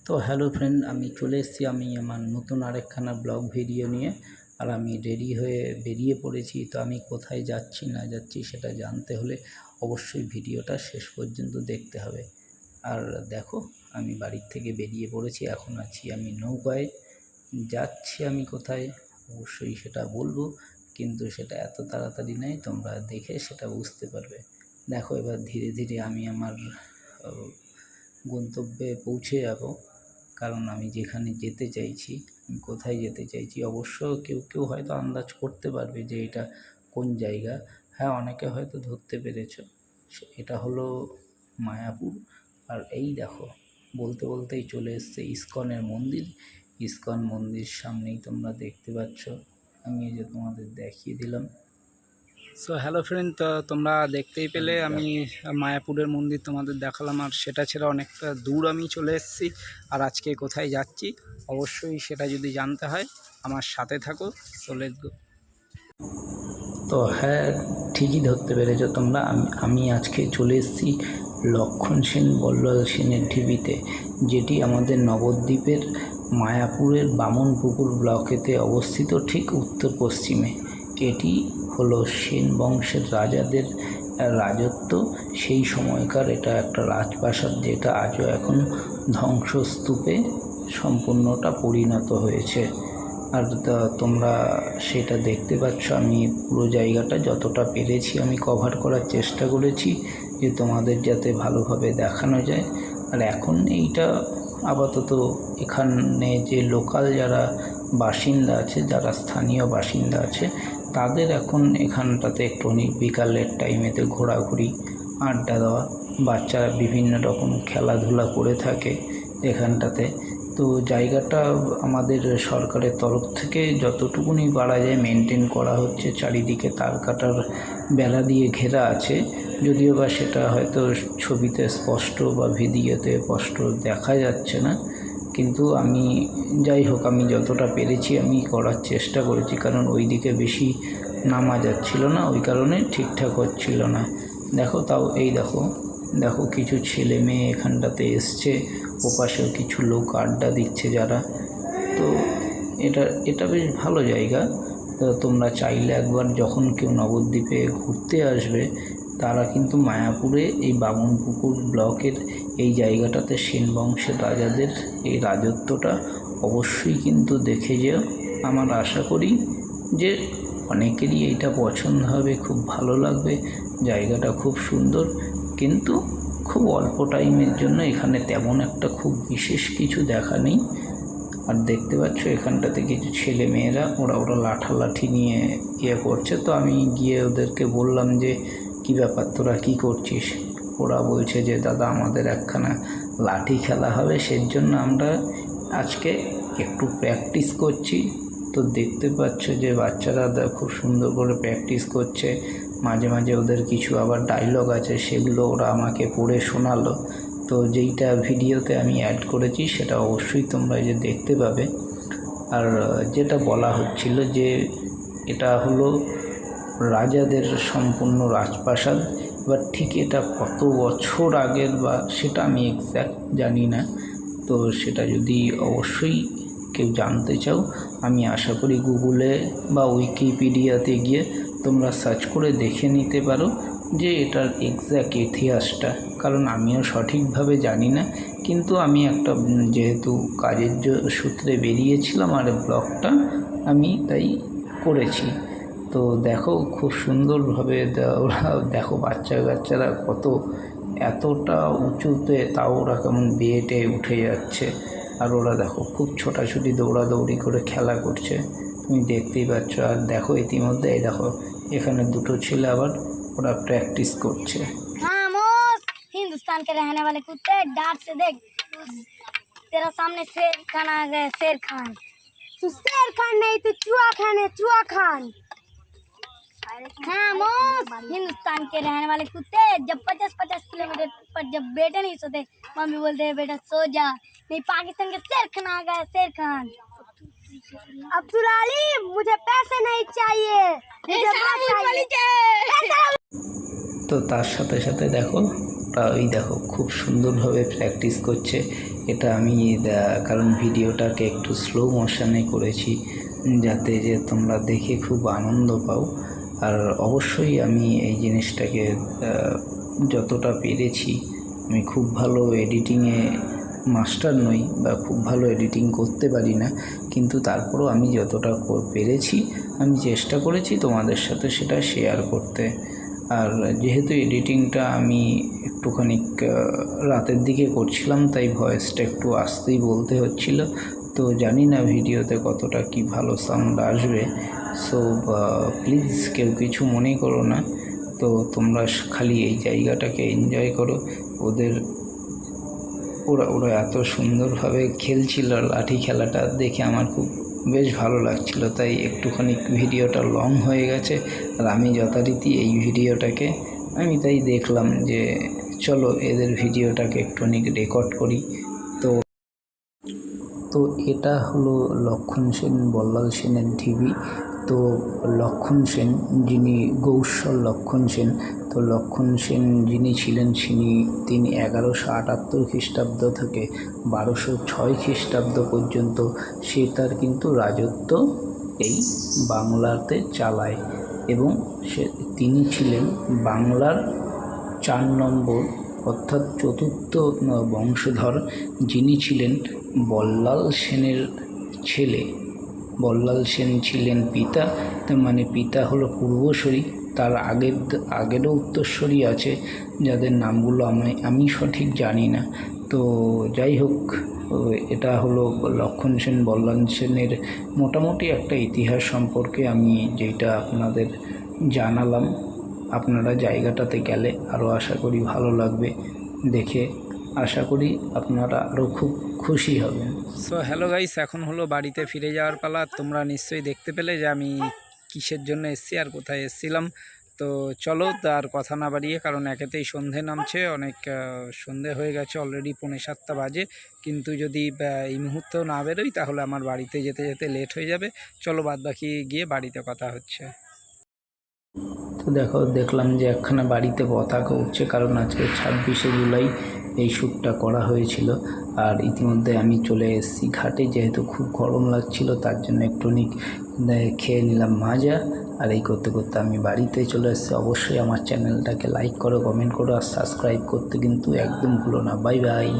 তো hello friend, আমি চলে এসেছি আমি আমার নতুন আরেকখানা ব্লগ ভিডিও নিয়ে। আর আমি রেডি হয়ে বেরিয়ে পড়েছি। তো আমি কোথায় যাচ্ছি না যাচ্ছি সেটা জানতে হলে অবশ্যই ভিডিওটা শেষ পর্যন্ত দেখতে হবে। আর দেখো, আমি বাড়ির থেকে বেরিয়ে পড়েছি, এখন আছি আমি নৌকায়। যাচ্ছি আমি কোথায় অবশ্যই সেটা বলবো, কিন্তু সেটা এত তাড়াতাড়ি নয়, তোমরা দেখে সেটা বুঝতে পারবে। দেখো, এবার ধীরে ধীরে আমি আমার গন্তব্যে পৌঁছে যাব। কারণ আমি যেখানে যেতে চাইছি, আমি কোথায় যেতে চাইছি, অবশ্য কেউ কেউ হয়তো আন্দাজ করতে পারবে যে এটা কোন জায়গা। হ্যাঁ, অনেকে হয়তো ধরতে পেরেছো, এটা হলো মায়াপুর। আর এই দেখো, বলতে বলতেই চলে এসছে ইস্কনের মন্দির। ইস্কন মন্দির সামনেই তোমরা দেখতে পাচ্ছ, আমি এই যে তোমাদের দেখিয়ে দিলাম। সো হ্যালো ফ্রেন্ড, তো তোমরা দেখতেই পেলে আমি মায়াপুরের মন্দির তোমাদের দেখালাম। আর সেটা ছেড়ে অনেকটা দূর আমি চলে এসেছি। আর আজকে কোথায় যাচ্ছি অবশ্যই সেটা যদি জানতে হয় আমার সাথে থাকো। So let's go. তো হ্যাঁ, ঠিকই ধরতে পেরেছো তোমরা। আমি আজকে চলে এসেছি লক্ষণ সেন বল্লাল সেনের ঢিবিতে, যেটি আমাদের নবদ্বীপের মায়াপুরের বামনপুকুর ব্লকেতে অবস্থিত, ঠিক উত্তর পশ্চিমে। এটি হলো সেন বংশের রাজাদের রাজত্ব। সেই সময়কার এটা একটা রাজপ্রাসাদ, যেটা আজও এখন ধ্বংসস্তূপে সম্পূর্ণটা পরিণত হয়েছে। আর তোমরা সেটা দেখতে পাচ্ছ। আমি পুরো জায়গাটা যতটা পেরেছি আমি কভার করার চেষ্টা করেছি, যে তোমাদের যাতে ভালোভাবে দেখানো যায়। আর এখন এইটা আপাতত এখানে যে লোকাল যারা বাসিন্দা আছে, যারা স্থানীয় বাসিন্দা আছে, তাদের এখন এখানটাতে একটু বিকালের টাইমেতে ঘোরাঘুরি, আড্ডা দেওয়া, বাচ্চারা বিভিন্ন রকম খেলাধুলা করে থাকে এখানটাতে। তো জায়গাটা আমাদের সরকারের তরফ থেকে যতটুকুনি পারা যায় মেনটেন করা হচ্ছে। চারিদিকে তার কাটার বেড়া দিয়ে ঘেরা আছে, যদিও বা সেটা হয়তো ছবিতে স্পষ্ট বা ভিডিওতে স্পষ্ট দেখা যাচ্ছে না, কিন্তু আমি যাই হোক, আমি যতটা পেরেছি আমি করার চেষ্টা করেছি। কারণ ওই দিকে বেশি নামা যাচ্ছিল না, ওই কারণে ঠিকঠাক হচ্ছিল না। দেখো, তাও এই দেখো দেখো কিছু ছেলে মেয়ে এখানটাতে এসছে, ওপাশেও কিছু লোক আড্ডা দিচ্ছে যারা। তো এটা বেশ ভালো জায়গা। তো তোমরা চাইলে একবার যখন কেউ নবদ্বীপে ঘুরতে আসবে, তারা কিন্তু মায়াপুরে এই বামনপুকুর ব্লকের এই জায়গাটাতে সেন বংশের রাজাদের এই রাজত্বটা অবশ্যই কিন্তু দেখে যেও। আমার আশা করি যে অনেকেরই এইটা পছন্দ হবে, খুব ভালো লাগবে। জায়গাটা খুব সুন্দর, কিন্তু খুব অল্প টাইমের জন্য এখানে তেমন একটা খুব বিশেষ কিছু দেখা নেই। আর দেখতে পাচ্ছ এখানটাতে কিছু ছেলে মেয়েরা ওরা লাঠালাঠি নিয়ে করছে। তো আমি গিয়ে ওদেরকে বললাম যে কী ব্যাপার, তোরা কী করছিস? ওরা বলছে যে দাদা, আমাদের একখানা লাঠি খেলা হবে, সেই জন্য আমরা আজকে একটু প্র্যাকটিস করছি। তো দেখতে পাচ্ছ যে বাচ্চারা খুব সুন্দর করে প্র্যাকটিস করছে। মাঝে মাঝে ওদের কিছু আবার ডায়লগ আছে, সেগুলো ওরা আমাকে পড়ে শোনালো। তো যেইটা ভিডিওতে আমি অ্যাড করেছি সেটা অবশ্যই তোমরা যে দেখতে পাবে। আর যেটা বলা হচ্ছিল যে এটা হলো রাজাদের সম্পূর্ণ রাজপ্রাসাদ। এবার ঠিক এটা কত বছর আগের বা সেটা আমি এক্স্যাক্ট জানি না। তো সেটা যদি অবশ্যই কেউ জানতে চাও, আমি আশা করি গুগলে বা উইকিপিডিয়াতে গিয়ে তোমরা সার্চ করে দেখে নিতে পারো যে এটার এক্স্যাক্ট ইতিহাসটা। কারণ আমিও সঠিকভাবে জানি না, কিন্তু আমি একটা যেহেতু কাজের সূত্রে বেরিয়েছিলাম আর ব্লগটা আমি তাই করেছি। তো দেখো, খুব সুন্দরভাবে ওরা, দেখো বাচ্চারা কত এতটা উঁচুতে, তাও ওরা কেমন বেয়ে উঠে যাচ্ছে। আর ওরা দেখো খুব ছোটাছুটি দৌড়াদৌড়ি করে খেলা করছে, তুমি দেখতেই পাচ্ছ। আর দেখো ইতিমধ্যে এই দেখো এখানে দুটো ছেলে আবার ওরা प्रेक्टिस করছে। खामोश, हिंदुस्तान के रहने वाले कुत्ते, डांट से देख, तेरा सामने शेर खान आ गया। शेर खान, तू शेर खान नहीं, तू चूहा खान है, चूहा खान। खामोश, हिंदुस्तान के रहने वाले कुत्ते, जब 50-50 किलोमीटर पर जब बेटे नहीं सोते, मम्मी बोलते हैं बेटा सो जा। नहीं, पाकिस्तान के शेर खान आ गया, शेर खान। अब्दुल अली, मुझे पैसे नहीं चाहिए, मुझे बात चाहिए। তো তার সাথে সাথে দেখো ওই দেখো খুব সুন্দরভাবে প্র্যাকটিস করছে। এটা আমি কারণ ভিডিওটাকে একটু স্লো মোশনে করেছি যাতে যে তোমরা দেখে খুব আনন্দ পাও। আর অবশ্যই আমি এই জিনিসটাকে যতটা পেরেছি, আমি খুব ভালো এডিটিংয়ে মাস্টার নই বা খুব ভালো এডিটিং করতে পারি না, কিন্তু তারপরেও আমি যতটা পেরেছি আমি চেষ্টা করেছি তোমাদের সাথে সেটা শেয়ার করতে। আর যেহেতু এডিটিংটা আমি একটুখানি রাতের দিকে করছিলাম, তাই ভয়েসটা একটু আস্তেই বলতে হচ্ছিল। তো জানি না ভিডিওতে কতটা কি ভালো সাউন্ড আসবে। সো প্লিজ কেউ কিছু মনে করো না। তো তোমরা খালি এই জায়গাটাকে এনজয় করো। ওরা এত সুন্দরভাবে খেলছিল লাঠি খেলাটা দেখে আমার খুব বেশ ভালো লাগছিল, তাই একটুখানি ভিডিওটা লং হয়ে গেছে। আর আমি যথারীতি এই ভিডিওটাকে আমি তাই দেখলাম যে চলো এদের ভিডিওটাকে একটুখানি রেকর্ড করি। তো এটা হলো লক্ষণ সেন, বল্লাল সেনের ঢিবি। তো লক্ষণ সেন যিনি গৌস্বর লক্ষণ সেন, তো লক্ষণ সেন যিনি ছিলেন তিনি 1178 খ্রিস্টাব্দ থেকে 1206 খ্রিস্টাব্দ পর্যন্ত সে তার কিন্তু রাজত্ব এই বাংলাতে চালায়, এবং তিনি ছিলেন বাংলার 4 নম্বর অর্থাৎ চতুর্থ বংশধর, যিনি ছিলেন বল্লাল সেনের ছেলে। বল্লাল সেন ছিলেন পিতা, মানে পিতা হলো পূর্বসূরি। তার আগেরও উত্তরসূরি আছে যাদের নামগুলো আমি সঠিক জানি না। তো যাই হোক, এটা হলো লক্ষণ সেন বল্লাল সেনের মোটামুটি একটা ইতিহাস সম্পর্কে আমি যেটা আপনাদের জানালাম। আপনারা জায়গাটাতে গেলে আরও আশা করি ভালো লাগবে দেখে। আশা করি আপনারা আরও খুব খুশি হবেন। সো হ্যালো গাইস, এখন হলো বাড়িতে ফিরে যাওয়ার পালা। তোমরা নিশ্চয়ই দেখতে পেলে যে আমি কিসের জন্য এসেছি আর কোথায় এসেছিলাম। তো চলো, তার কথা না বাড়িয়ে, কারণ একেতেই সন্ধে নামছে, অনেক সন্ধে হয়ে গেছে, অলরেডি 6:45 বাজে। কিন্তু যদি এই মুহূর্তেও না বেরোই তাহলে আমার বাড়িতে যেতে যেতে লেট হয়ে যাবে। চলো বাদবাকি গিয়ে বাড়িতে কথা হচ্ছে। তো দেখলাম যে একখানা বাড়িতে পতাকা উঠছে, কারণ আজকে 26শে জুলাই এই শ্যুটটা করা হয়েছিল। আর ইতিমধ্যে আমি চলে এসেছি ঘাটে, যেহেতু খুব গরম লাগছিল তার জন্য একটুখানি খেয়ে নিলাম মাজা। আর এই করতে করতে আমি বাড়িতে চলে এসেছি। অবশ্যই আমার চ্যানেলটাকে লাইক করো, কমেন্ট করো আর সাবস্ক্রাইব করতে কিন্তু একদম ভুলো না। Bye bye.